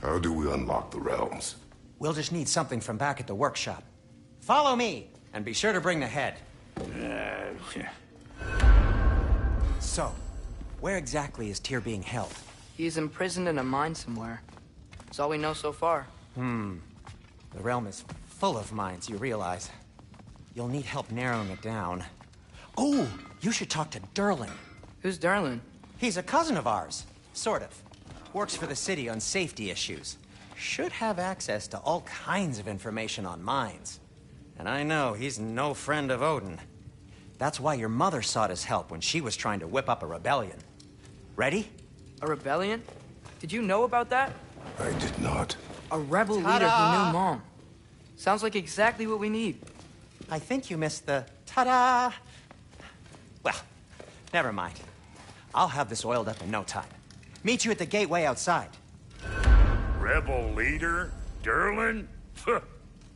How do we unlock the realms? We'll just need something from back at the workshop. Follow me, and be sure to bring the head. So, where exactly is Tyr being held? He's imprisoned in a mine somewhere. That's all we know so far. The realm is full of mines, you realize. You'll need help narrowing it down. Oh, you should talk to Durlin. Who's Darlin? He's a cousin of ours, sort of. Works for the city on safety issues. Should have access to all kinds of information on mines. And I know he's no friend of Odin. That's why your mother sought his help when she was trying to whip up a rebellion. Ready? A rebellion? Did you know about that? I did not. A rebel leader who knew Mom. Sounds like exactly what we need. I think you missed the ta-da. Well, never mind. I'll have this oiled up in no time. Meet you at the gateway outside. Rebel leader? Durlin?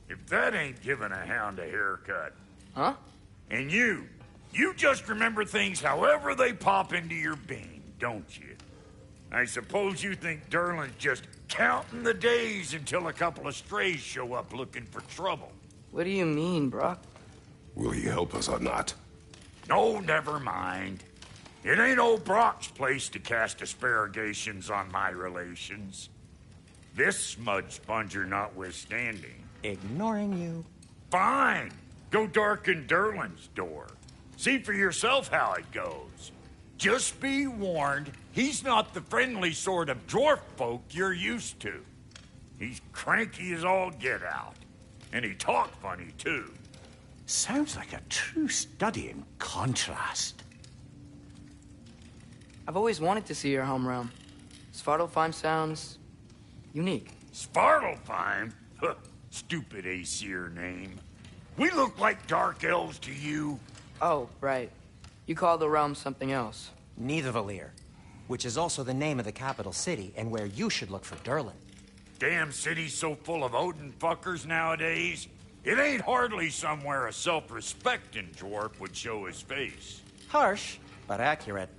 If that ain't giving a hound a haircut. Huh? And you just remember things however they pop into your bean, don't you? I suppose you think Durlin's just counting the days until a couple of strays show up looking for trouble. What do you mean, Brock? Will he help us or not? No, never mind. It ain't old Brock's place to cast asparagations on my relations. This smudge sponger notwithstanding. Ignoring you. Fine. Go darken Durlin's door. See for yourself how it goes. Just be warned, he's not the friendly sort of dwarf folk you're used to. He's cranky as all get out. And he talked funny, too. Sounds like a true study in contrast. I've always wanted to see your home realm. Svartalfheim sounds unique. Svartalfheim? Huh, stupid Aesir name. We look like dark elves to you. Oh, right. You call the realm something else. Nidavellir, which is also the name of the capital city and where you should look for Durlin. Damn city's so full of Odin fuckers nowadays. It ain't hardly somewhere a self-respecting dwarf would show his face. Harsh, but accurate.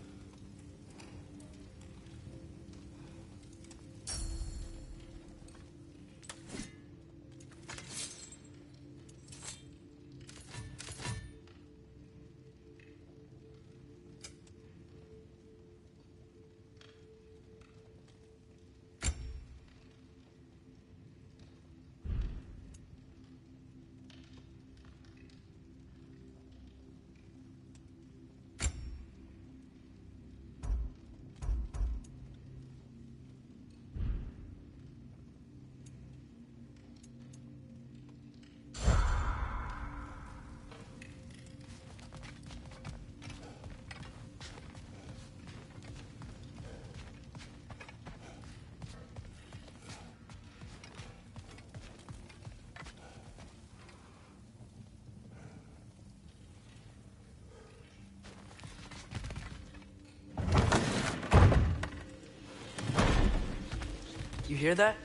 You hear that?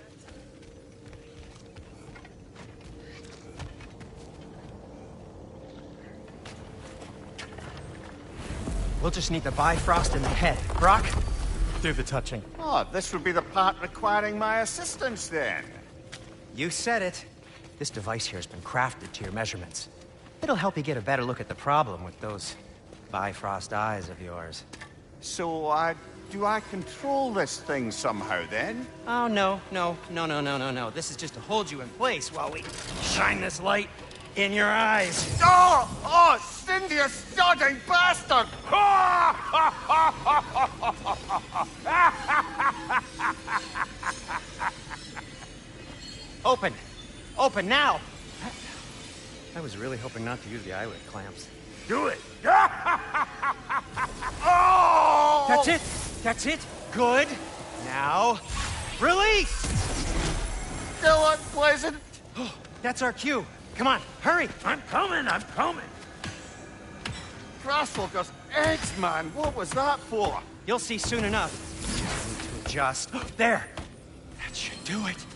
We'll just need the Bifrost in the head. Brock, do the touching. Oh, this would be the part requiring my assistance then. You said it. This device here has been crafted to your measurements. It'll help you get a better look at the problem with those Bifrost eyes of yours. So, do I control this thing somehow then? Oh, no. This is just to hold you in place while we shine this light in your eyes. Oh, Cindy, you sodding bastard! Open now! I was really hoping not to use the eyelid clamps. Do it! Oh! That's it! Good! Now, release! Still unpleasant. That's our cue. Come on, hurry! I'm coming! Grasswalker's eggs, man. What was that for? You'll see soon enough. I need to adjust. There! That should do it.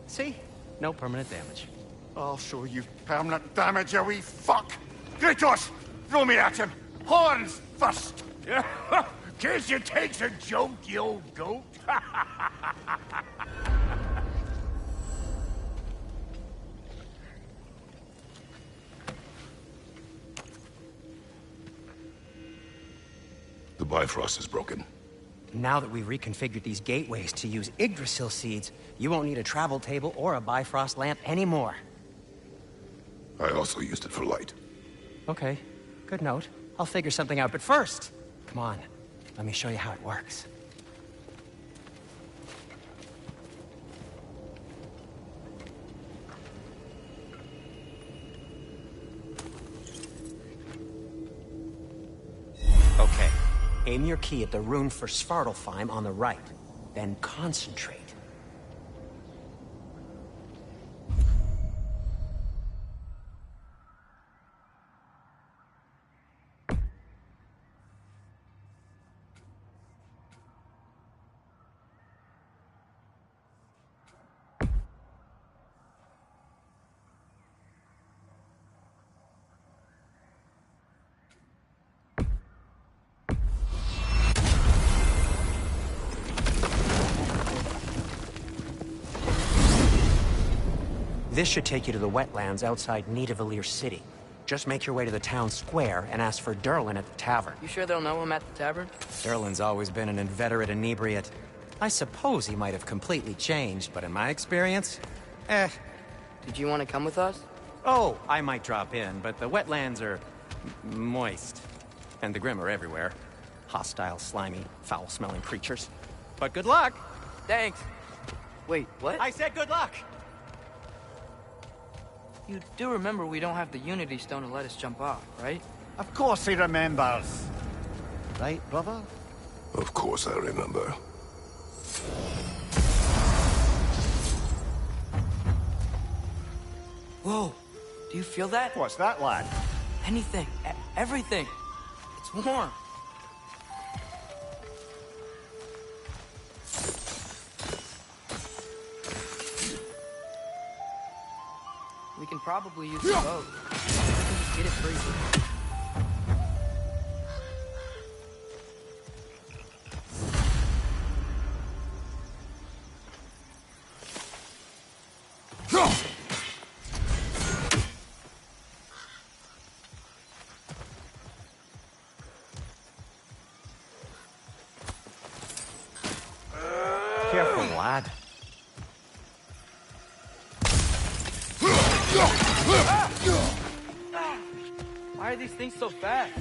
See? No permanent damage. I'll show you permanent damage, you wee fuck! Kratos! Throw me at him! Horns first! Guess it takes a joke, you old goat. The Bifrost is broken. Now that we've reconfigured these gateways to use Yggdrasil seeds, you won't need a travel table or a Bifrost lamp anymore. I also used it for light. Okay, good note. I'll figure something out, but first, come on, let me show you how it works. Okay, aim your key at the rune for Svartalfheim on the right, then concentrate. This should take you to the wetlands outside Nidavellir City. Just make your way to the town square and ask for Durlin at the tavern. You sure they'll know him at the tavern? Durlin's always been an inveterate inebriate. I suppose he might have completely changed, but in my experience, Did you want to come with us? Oh, I might drop in, but the wetlands are moist. And the Grim are everywhere. Hostile, slimy, foul-smelling creatures. But good luck! Thanks. Wait, what? I said good luck! You do remember we don't have the Unity Stone to let us jump off, right? Of course he remembers. Right, brother? Of course I remember. Whoa! Do you feel that? What's that, lad? Anything. Everything. It's warm. We can probably use the boat. We can just get it free. Careful, lad. Why are these things so fast?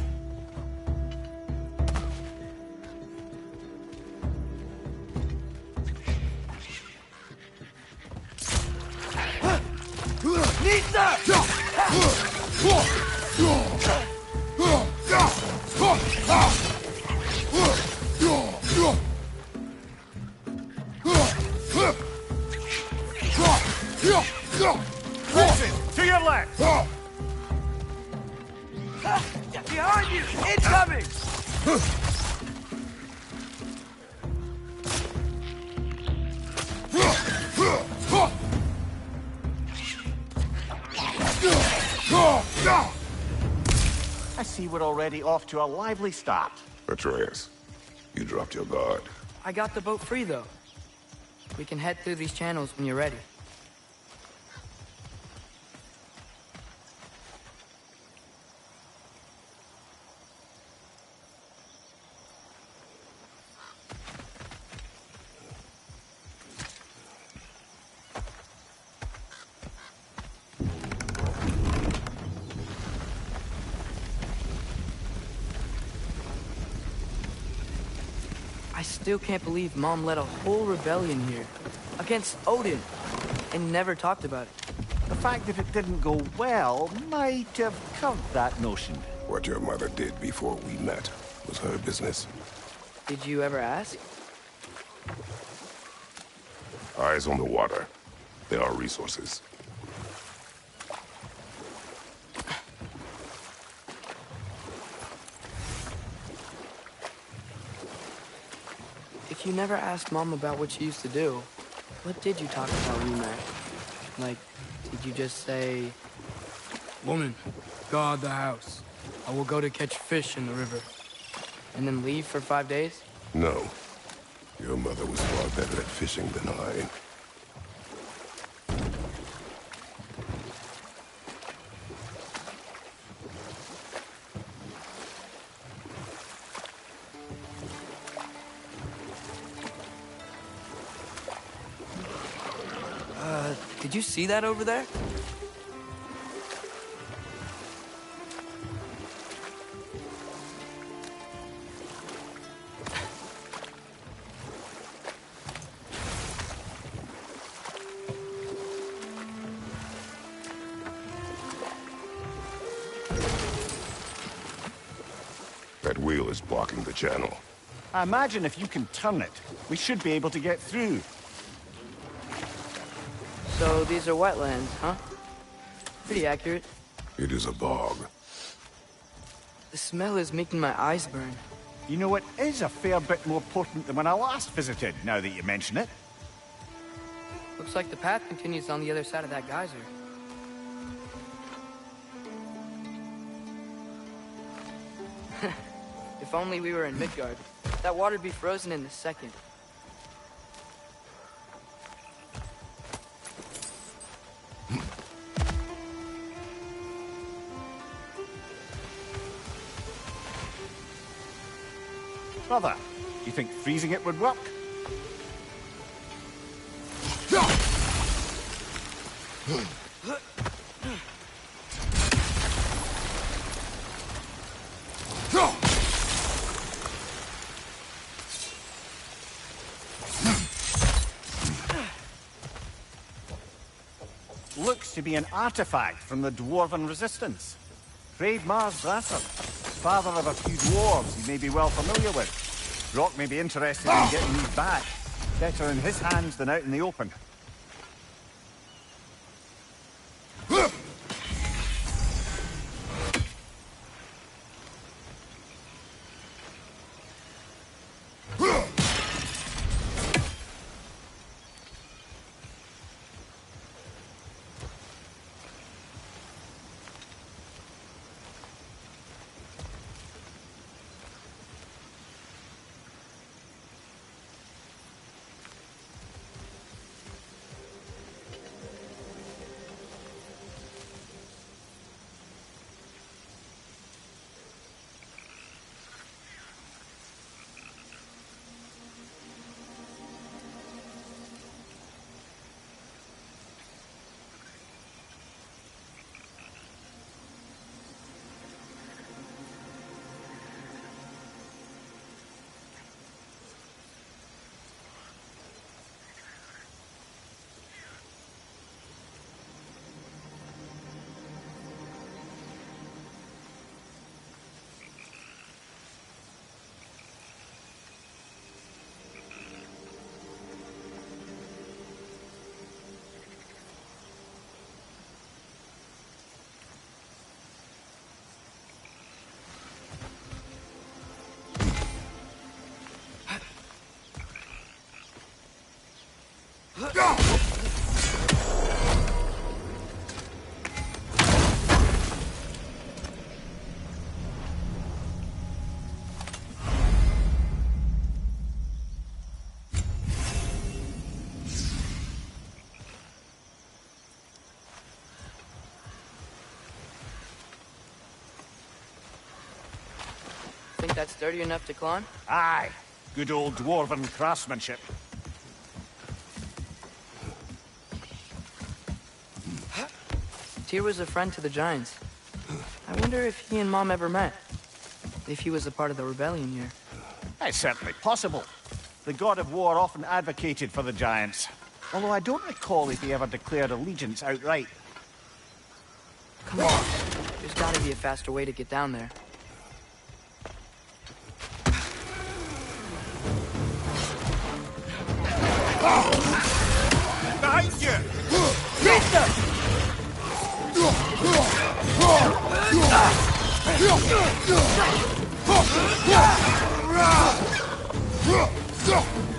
Listen, to your left! Behind you! Incoming! I see we're already off to a lively start. Atreus, you dropped your guard. I got the boat free, though. We can head through these channels when you're ready. I still can't believe Mom led a whole rebellion here. Against Odin. And never talked about it. The fact that it didn't go well might have covered that notion. What your mother did before we met was her business. Did you ever ask? Eyes on the water. There are resources. If you never asked Mom about what she used to do, what did you talk about when you met? Like, did you just say... Woman, guard the house. I will go to catch fish in the river. And then leave for 5 days? No. Your mother was far better at fishing than I. Did you see that over there? That wheel is blocking the channel. I imagine if you can turn it, we should be able to get through. So these are wetlands, huh? Pretty accurate. It is a bog. The smell is making my eyes burn. You know, it is a fair bit more potent than when I last visited, now that you mention it. Looks like the path continues on the other side of that geyser. If only we were in Midgard. That water'd be frozen in a second. Brother, do you think freezing it would work? Looks to be an artifact from the Dwarven Resistance. Mars Drasser, father of a few dwarves you may be well familiar with. Rock may be interested in getting these back. Better in his hands than out in the open. Think that's sturdy enough to climb? Aye, good old Dwarven craftsmanship. Tyr was a friend to the Giants. I wonder if he and Mom ever met. If he was a part of the rebellion here. It's certainly possible. The god of war often advocated for the Giants. Although I don't recall if he ever declared allegiance outright. Come on. There's gotta be a faster way to get down there. Behind you!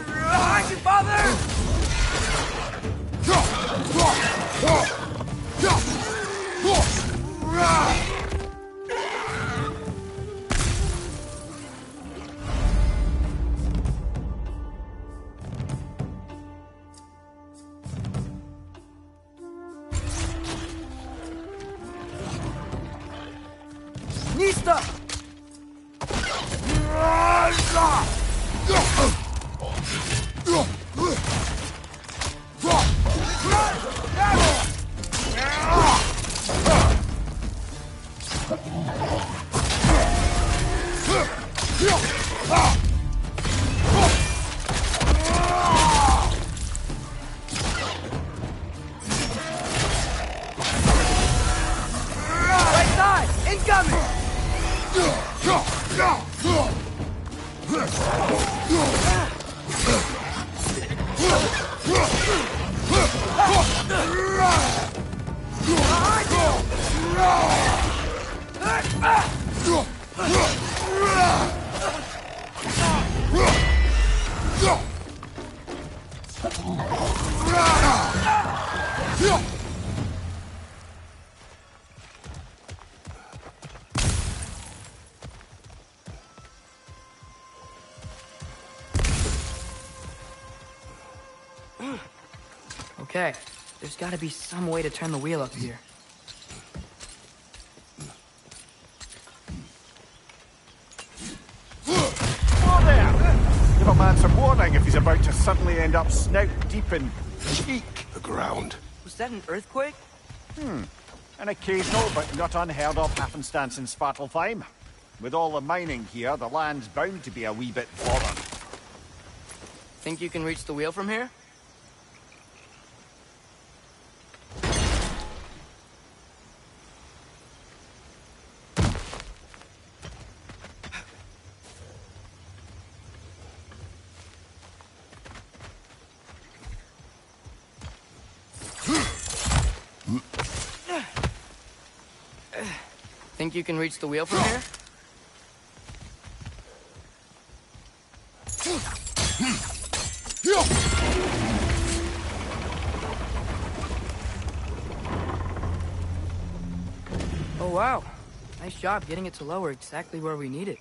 Behind you, father! Okay, there's gotta be some way to turn the wheel up here. Oh, there! Give a man some warning if he's about to suddenly end up snout deep in cheek. The ground. Was that an earthquake? An occasional but not unheard of happenstance in Svartalfheim. With all the mining here, the land's bound to be a wee bit bothered. Think you can reach the wheel from here? Think you can reach the wheel from here? Oh wow, nice job getting it to lower exactly where we need it.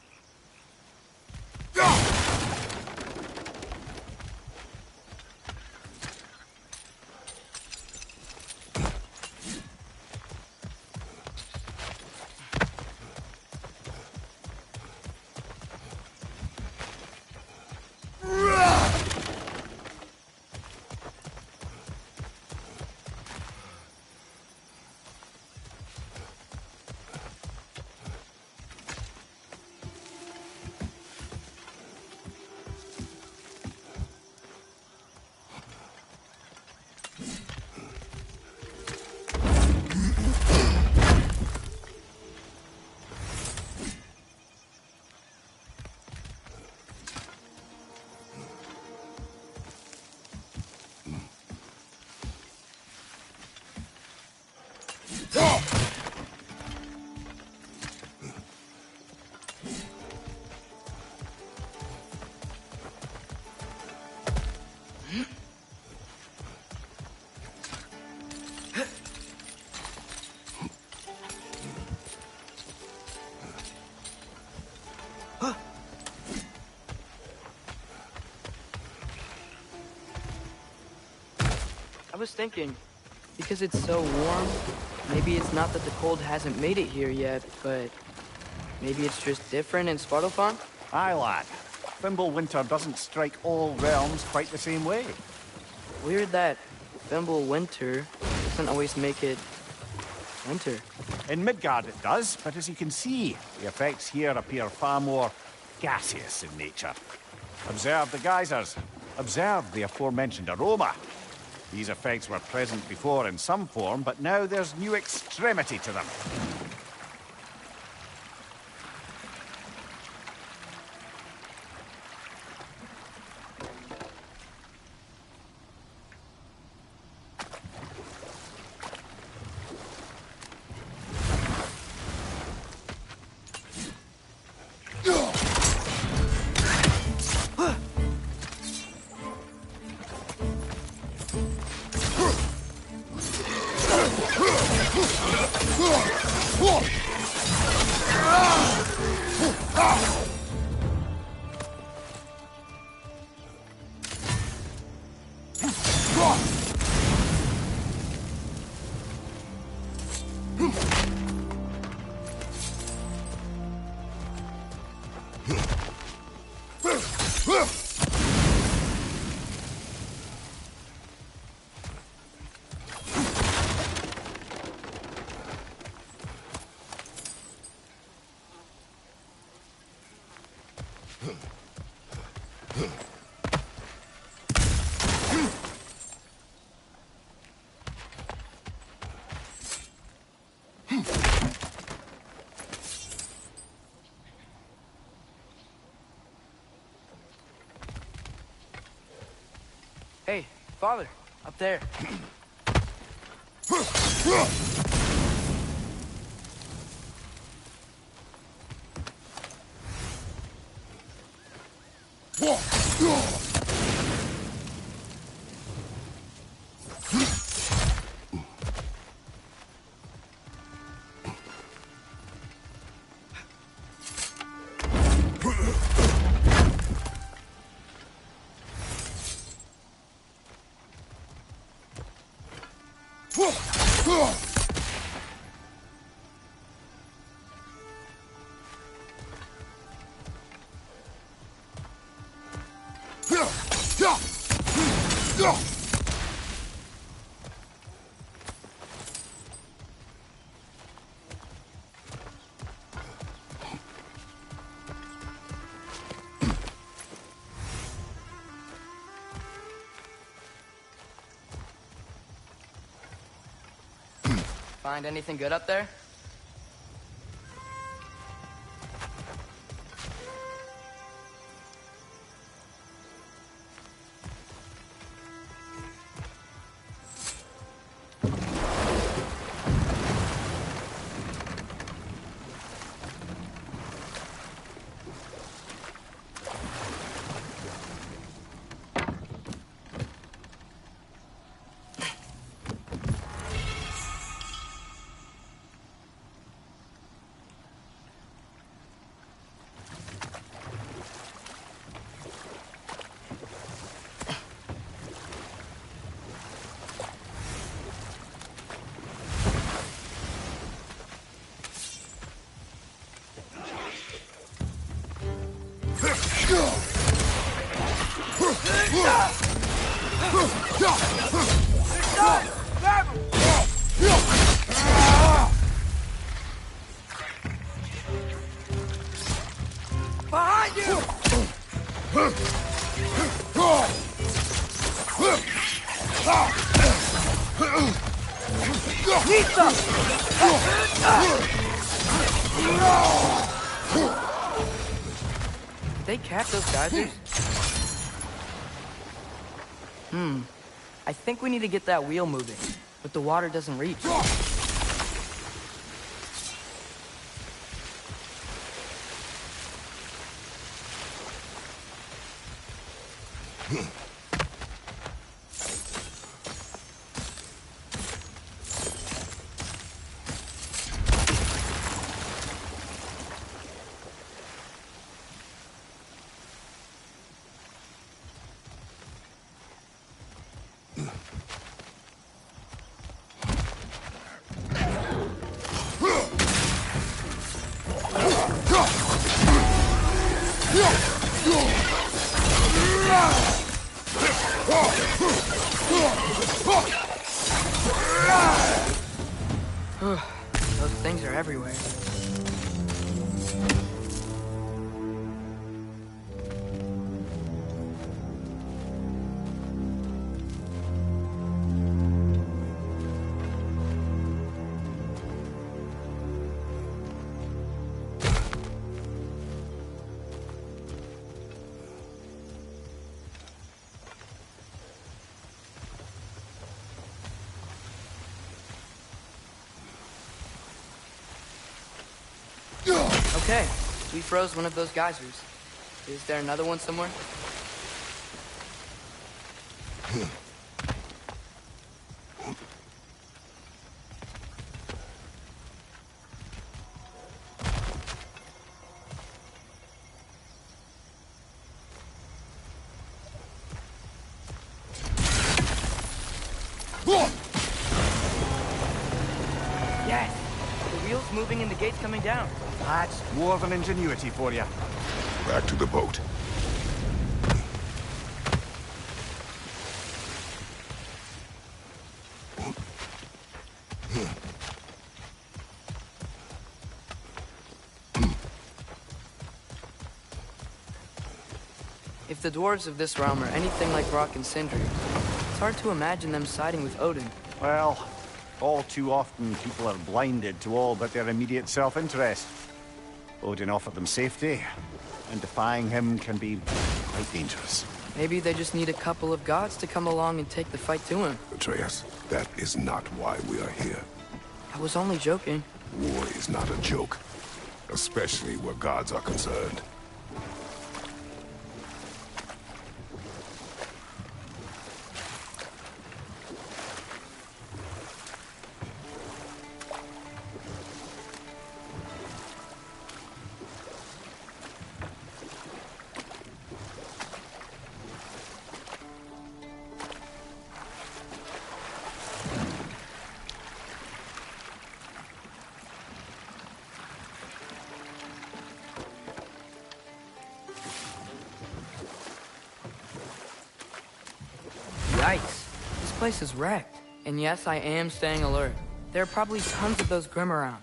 I was thinking, because it's so warm, maybe it's not that the cold hasn't made it here yet, but maybe it's just different in Svartalfheim? Aye, lad. Thimble winter doesn't strike all realms quite the same way. Weird that Thimble winter doesn't always make it winter. In Midgard it does, but as you can see, the effects here appear far more gaseous in nature. Observe the geysers. Observe the aforementioned aroma. These effects were present before in some form, but now there's new extremity to them. Hey, father, up there. Find anything good up there? Behind you! Did they catch those geysers? I think we need to get that wheel moving, but the water doesn't reach. Those things are everywhere. Okay, we froze one of those geysers. Is there another one somewhere? Yes! The wheel's moving and the gate's coming down. That's dwarven ingenuity for you. Back to the boat. If the dwarves of this realm are anything like Rock and Sindri, it's hard to imagine them siding with Odin. Well, all too often people are blinded to all but their immediate self-interest. Odin offered them safety, and defying him can be quite dangerous. Maybe they just need a couple of gods to come along and take the fight to him. Atreus, that is not why we are here. I was only joking. War is not a joke, especially where gods are concerned. Yikes. This place is wrecked. And yes, I am staying alert. There are probably tons of those Grim around.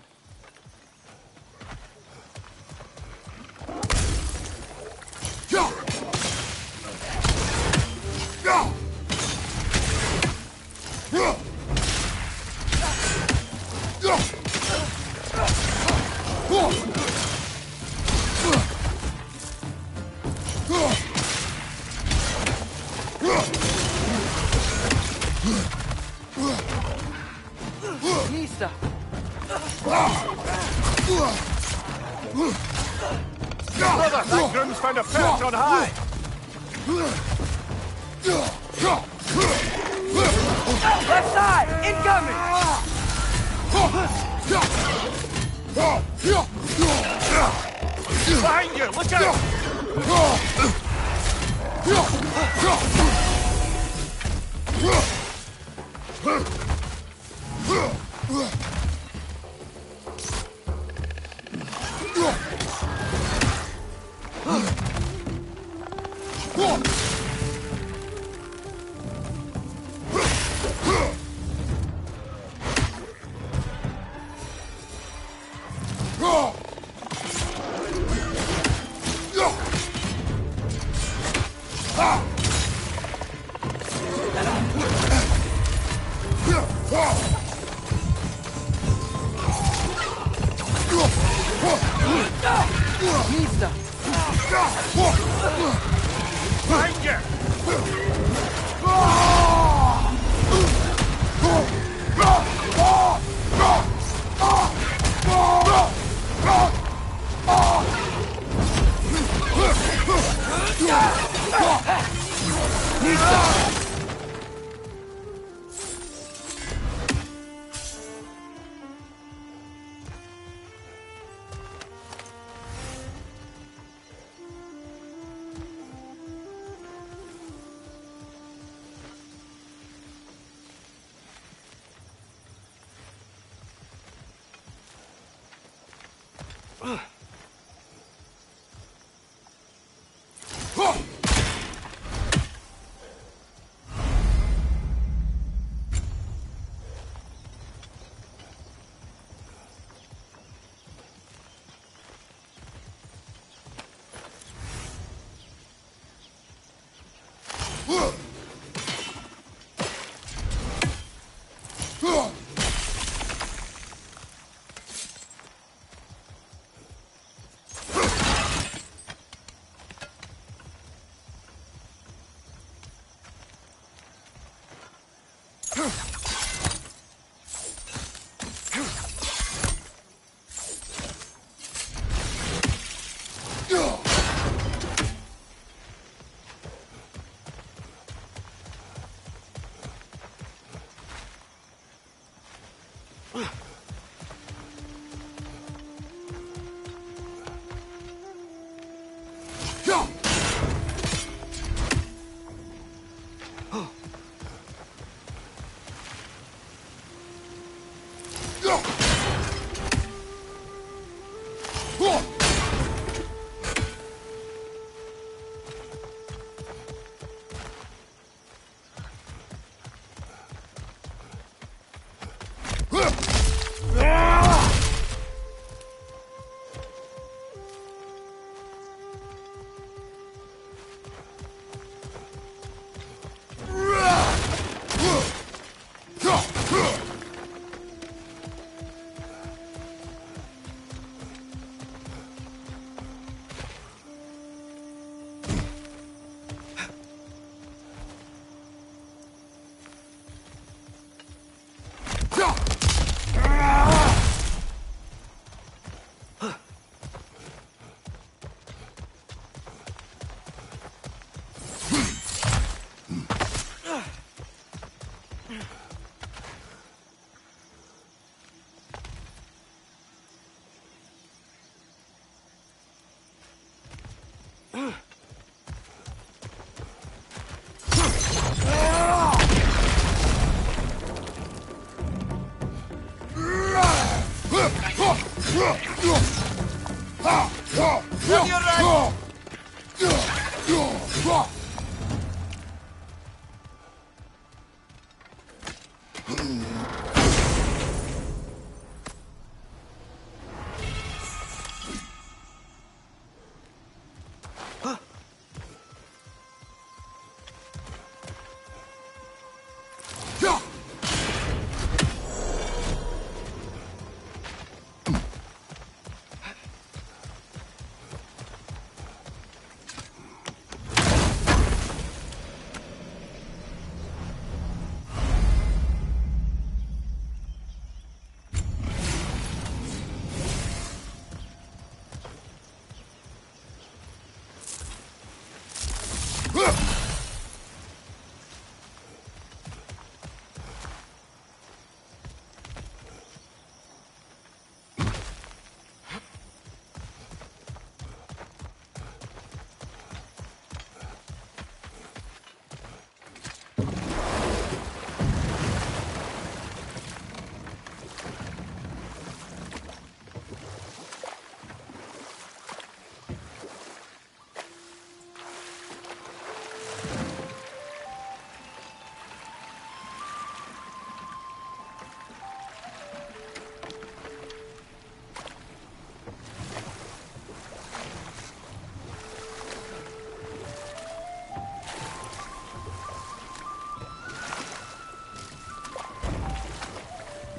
Nista! Brother, that groom's found a perch on high! Left side! Incoming! Behind you! Look out! Nista! Behind you!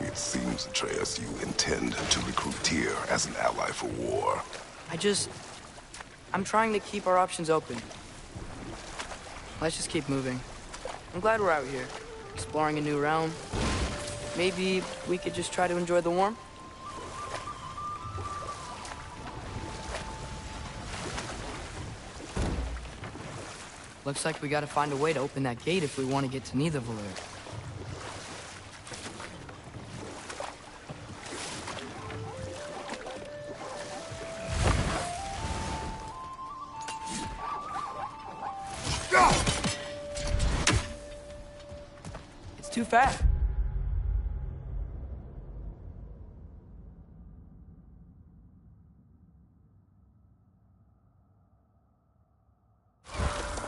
It seems, Atreus, you intend to recruit Tyr as an ally for war. I'm trying to keep our options open. Let's just keep moving. I'm glad we're out here, exploring a new realm. Maybe we could just try to enjoy the warmth? Looks like we gotta find a way to open that gate if we want to get to Nidavellir. It's too fast.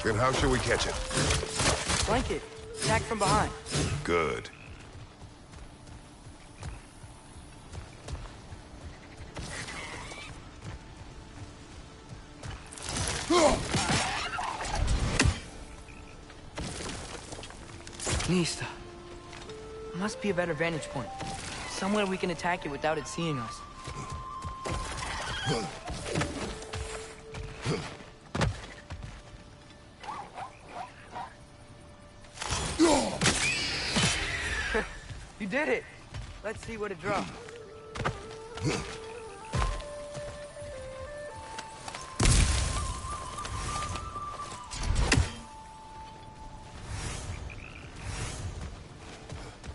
Then how shall we catch it? Flank it. Attack from behind. Good. Nista. Must be a better vantage point. Somewhere we can attack it without it seeing us. You did it! Let's see what it draws.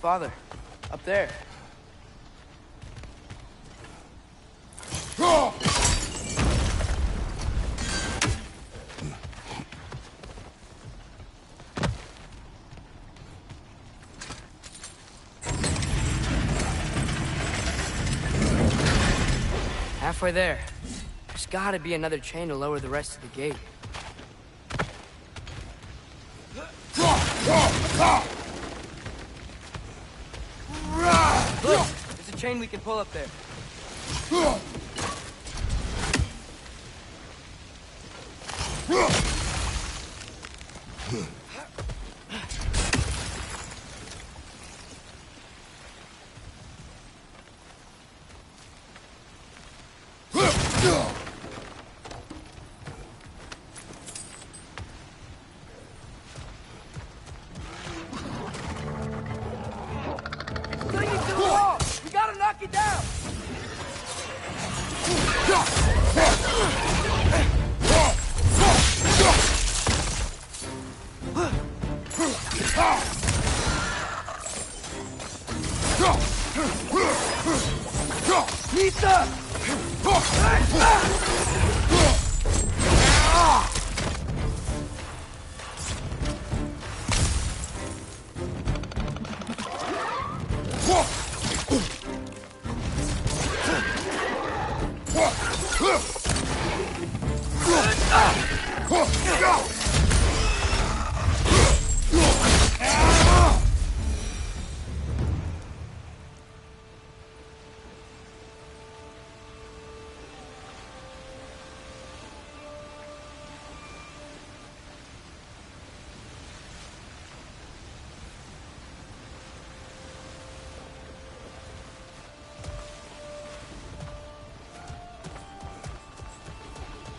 Father, up there. Halfway there. There's gotta be another chain to lower the rest of the gate. Look! There's a chain we can pull up there. Knock it down! Nista!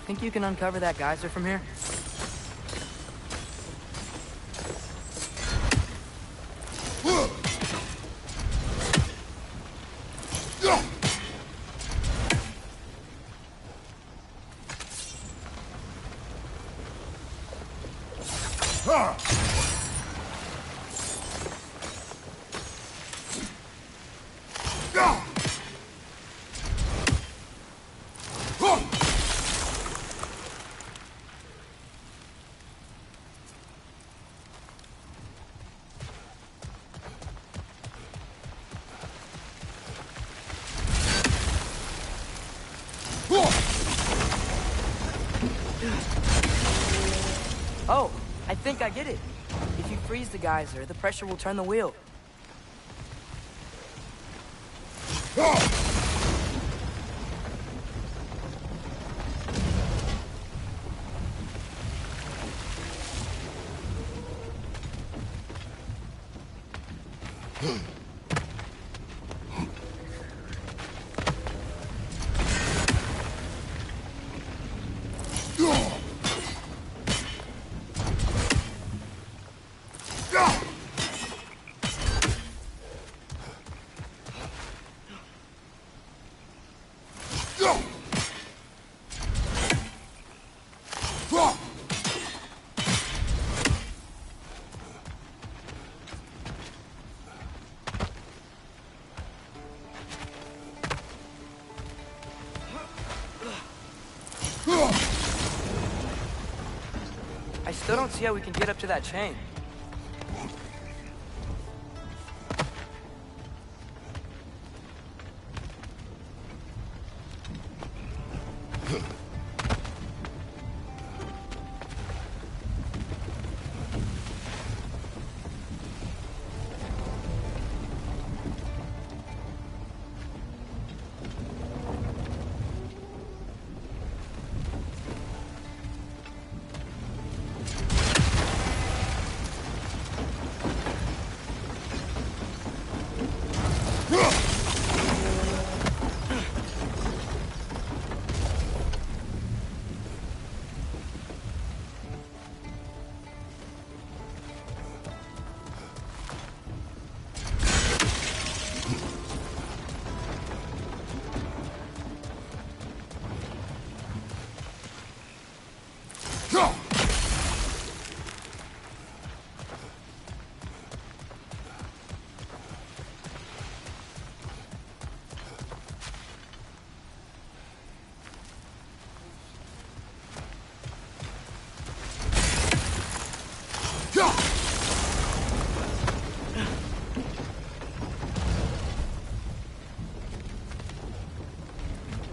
Think you can uncover that geyser from here? Oh, I think I get it. If you freeze the geyser, the pressure will turn the wheel. I still don't see how we can get up to that chain.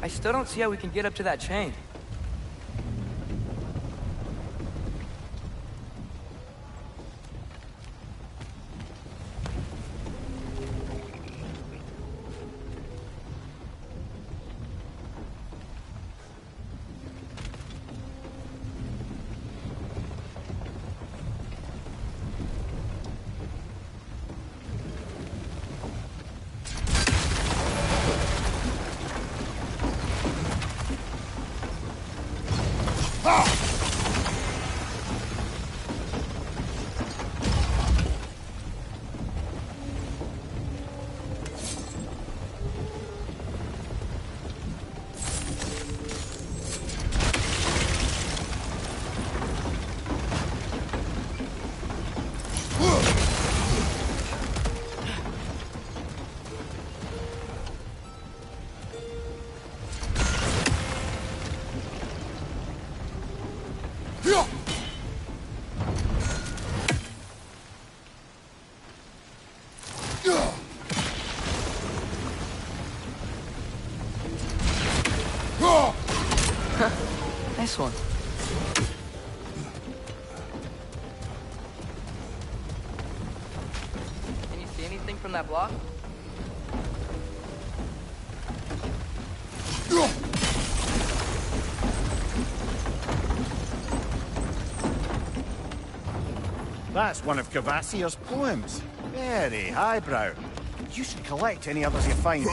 I still don't see how we can get up to that chain. Nice one. Can you see anything from that block? That's one of Cavassier's poems. Very highbrow. You should collect any others you find.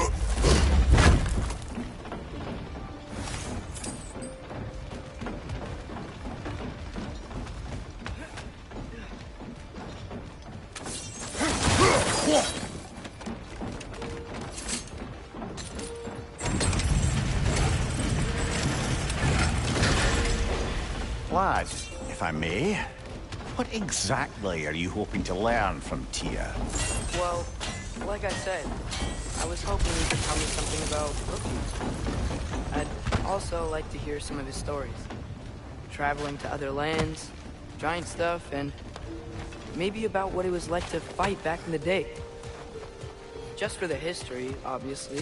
Lad, if I may, what exactly are you hoping to learn from Tia? Well, like I said, I was hoping you could tell me something about Loki. I'd also like to hear some of his stories. Traveling to other lands, giant stuff, and maybe about what it was like to fight back in the day. Just for the history, obviously.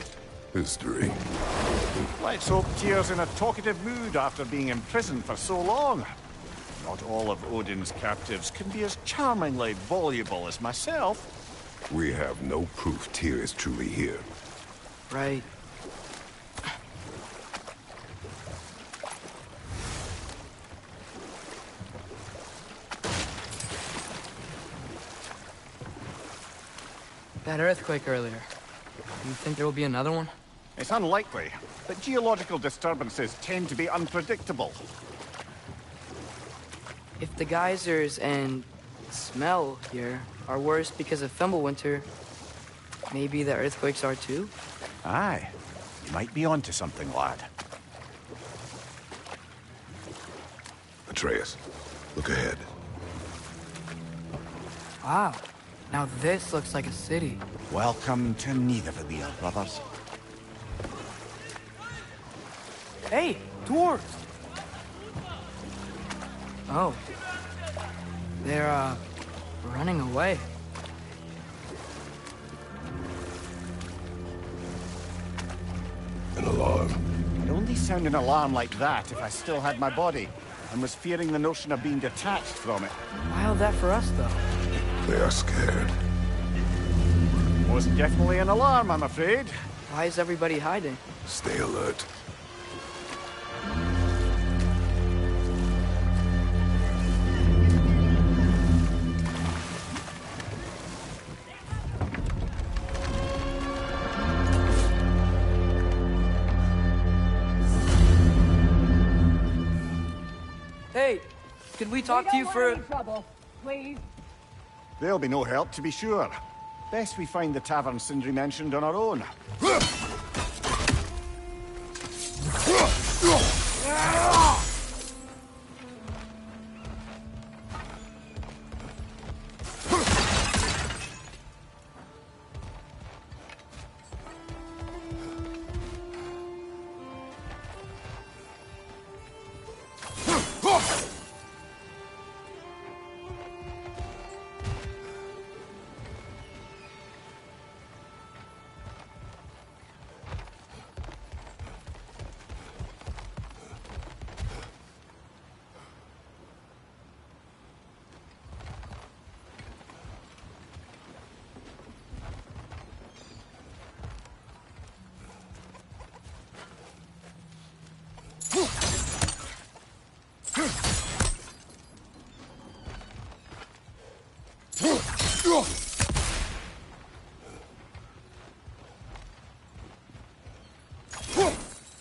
History. Let's hope Tyr's in a talkative mood after being in prison for so long. Not all of Odin's captives can be as charmingly voluble as myself. We have no proof Tyr is truly here. Right. That earthquake earlier. You think there will be another one? It's unlikely, but geological disturbances tend to be unpredictable. If the geysers and smell here are worse because of Fimbulwinter, maybe the earthquakes are too? Aye. You might be onto something, lad. Atreus, look ahead. Wow. Now this looks like a city. Welcome to Nidavellir, brothers. Hey, dwarves! Oh. They're, running away. An alarm. It'd only sound an alarm like that if I still had my body, and was fearing the notion of being detached from it. Wild that for us, though. They are scared. Most definitely an alarm, I'm afraid. Why is everybody hiding? Stay alert. Hey, could we talk to you for... trouble, please. There'll be no help, to be sure. Best we find the tavern Sindri mentioned on our own.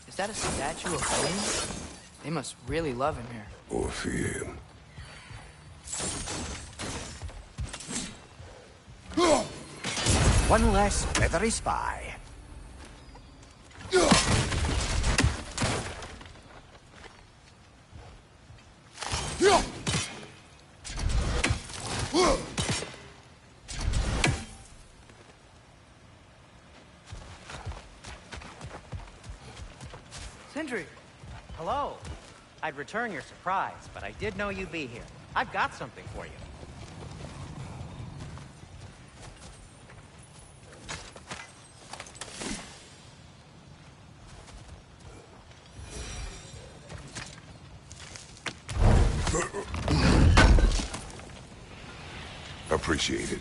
Is that a statue of Odin? They must really love him here. Or fear him. One less feathery spy. Sindri! Hello. I'd return your surprise, but I did know you'd be here. I've got something for you. Appreciate it.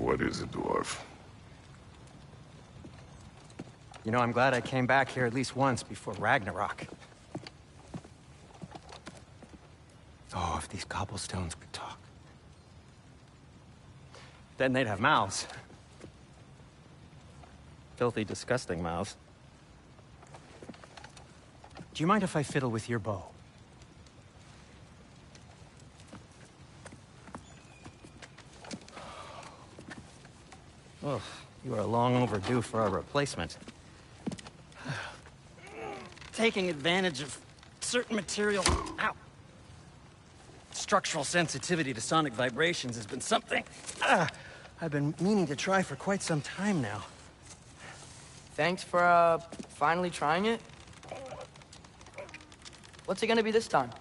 What is it, dwarf? You know, I'm glad I came back here at least once before Ragnarok. Oh, if these cobblestones could talk. Then they'd have mouths. Filthy, disgusting mouths. Do you mind if I fiddle with your bow? Oh, you are long overdue for a replacement. Taking advantage of certain material... Ow! Structural sensitivity to sonic vibrations has been something I've been meaning to try for quite some time now. Thanks for, finally trying it. What's it gonna be this time?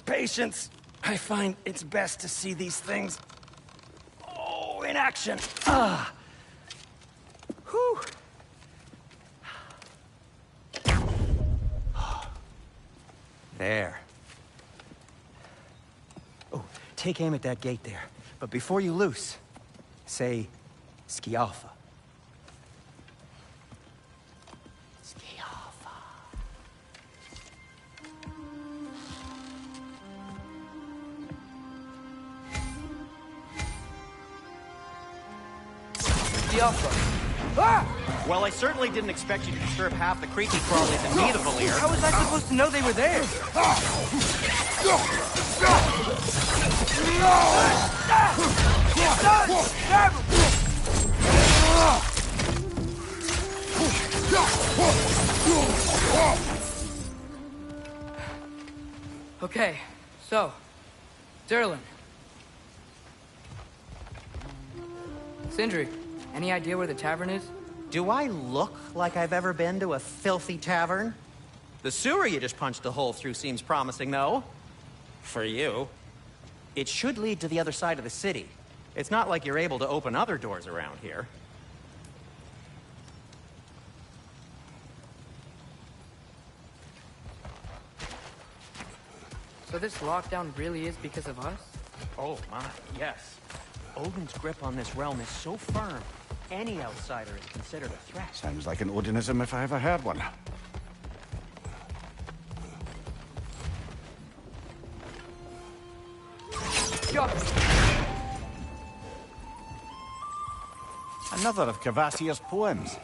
Patience. I find it's best to see these things... in action. Whew. There. Oh, take aim at that gate there. But before you loose, say, Skialfa. Skialfa. Well, I certainly didn't expect you to disturb half the creepy crawlies in Nidavellir. How was I supposed to know they were there? Okay, so, Durlin. Sindri, any idea where the tavern is? Do I look like I've ever been to a filthy tavern? The sewer you just punched a hole through seems promising, though. For you. It should lead to the other side of the city. It's not like you're able to open other doors around here. So this lockdown really is because of us? Oh my, yes. Odin's grip on this realm is so firm, any outsider is considered a threat. Sounds like an Odinism if I ever heard one. Another of Kvasir's poems.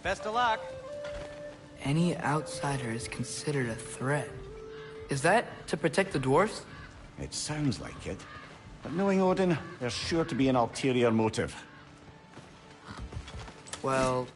Best of luck. Any outsider is considered a threat. Is that to protect the dwarves? It sounds like it. But knowing Odin, there's sure to be an ulterior motive. Well...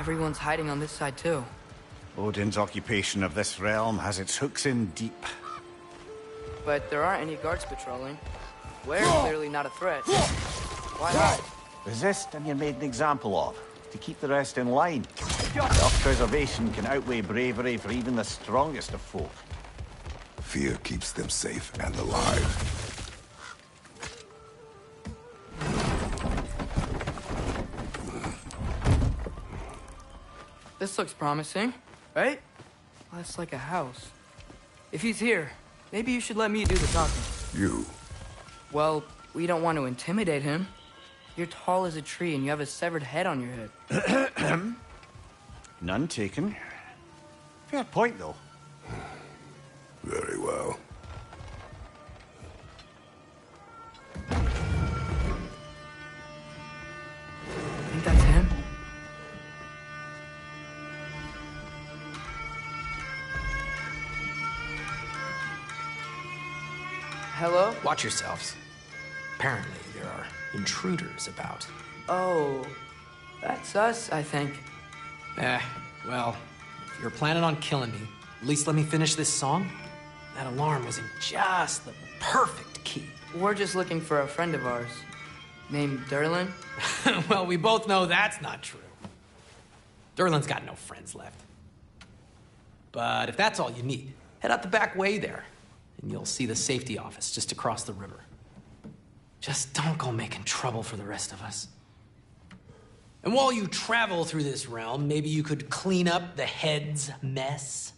Everyone's hiding on this side, too. Odin's occupation of this realm has its hooks in deep. But there aren't any guards patrolling. We're clearly not a threat. Why hide? Resist and you're made an example of, to keep the rest in line. Self-preservation can outweigh bravery for even the strongest of folk. Fear keeps them safe and alive. This looks promising, right? Well, that's like a house. If he's here, maybe you should let me do the talking. You. Well, we don't want to intimidate him. You're tall as a tree and you have a severed head on your head. None taken. Fair point, though. Very well. Think that's him? Hello? Watch yourselves. Apparently, there are intruders about. Oh, that's us, I think. Well, if you're planning on killing me, at least let me finish this song. That alarm was in just the perfect key. We're just looking for a friend of ours, named Derlin. Well, we both know that's not true. Derlin's got no friends left. But if that's all you need, head out the back way there, and you'll see the safety office just across the river. Just don't go making trouble for the rest of us. And while you travel through this realm, maybe you could clean up the head's mess.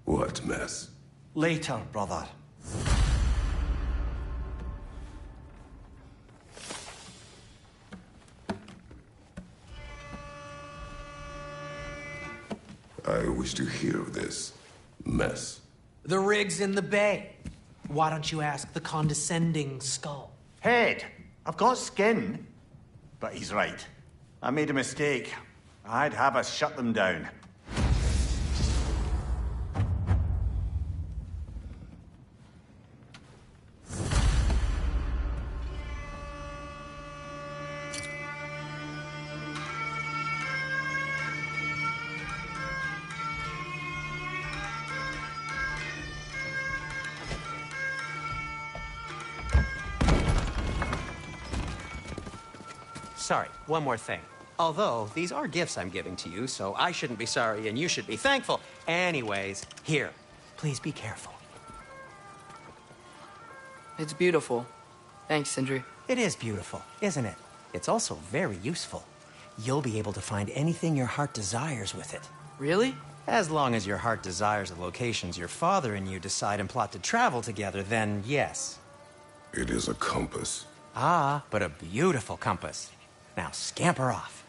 What mess? Later, brother. I wish to hear of this mess. The rig's in the bay. Why don't you ask the condescending skull? Head, I've got skin. But he's right. I made a mistake. I'd have us shut them down. Sorry, one more thing. Although, these are gifts I'm giving to you, so I shouldn't be sorry and you should be thankful. Anyways, here, please be careful. It's beautiful. Thanks, Sindri. It is beautiful, isn't it? It's also very useful. You'll be able to find anything your heart desires with it. Really? As long as your heart desires the locations your father and you decide and plot to travel together, then yes. It is a compass. Ah, but a beautiful compass. Now scamper off.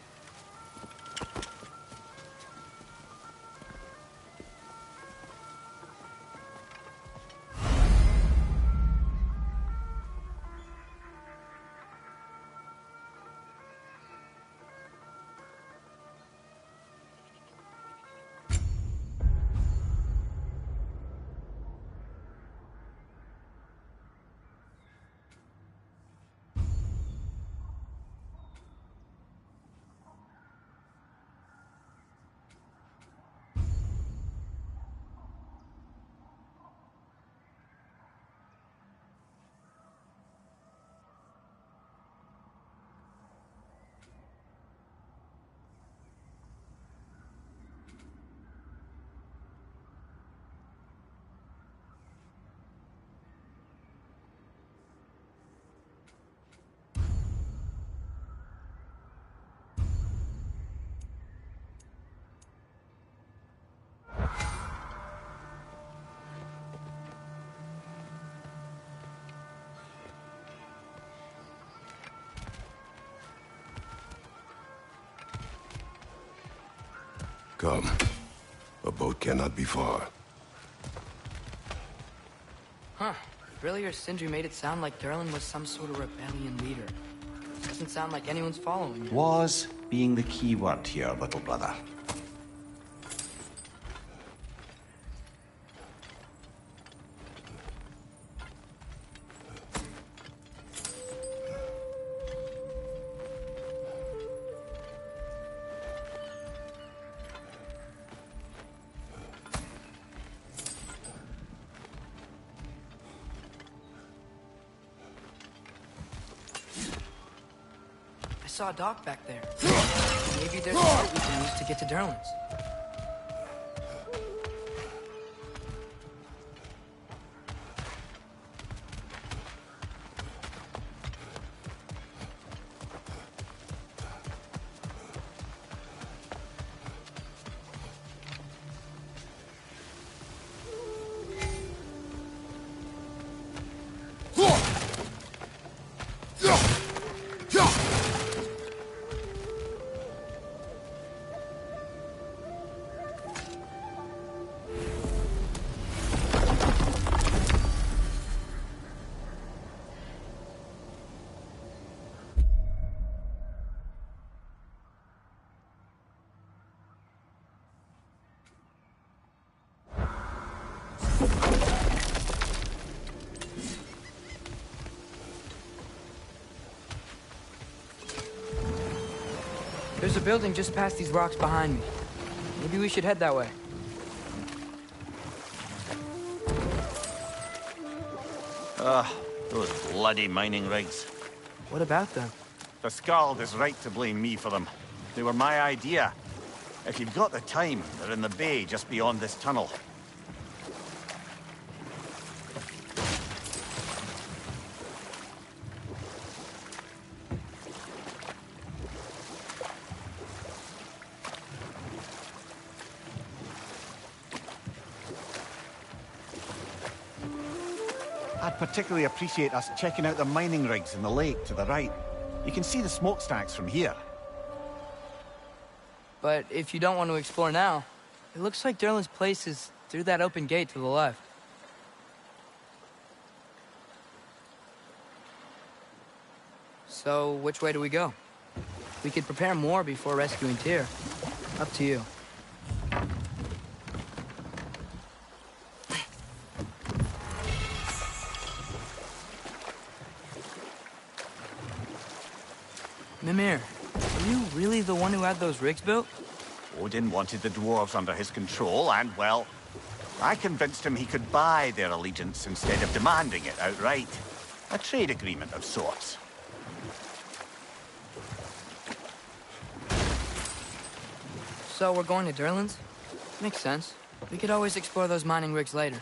Come. A boat cannot be far. Huh. Earlier, Sindri made it sound like Derlin was some sort of rebellion leader. Doesn't sound like anyone's following him. Was being the key word here, little brother. saw a dock back there. Maybe there's a boat we can use to get to Derlin's. There's a building just past these rocks behind me. Maybe we should head that way. Those bloody mining rigs. What about them? The Skald is right to blame me for them. They were my idea. If you've got the time, they're in the bay just beyond this tunnel. I'd particularly appreciate us checking out the mining rigs in the lake to the right. You can see the smokestacks from here. But if you don't want to explore now, it looks like Derlin's place is through that open gate to the left. So, which way do we go? We could prepare more before rescuing Tyr. Up to you. Mimir, are you really the one who had those rigs built? Odin wanted the dwarves under his control, and, well, I convinced him he could buy their allegiance instead of demanding it outright. A trade agreement of sorts. So we're going to Derlin's? Makes sense. We could always explore those mining rigs later.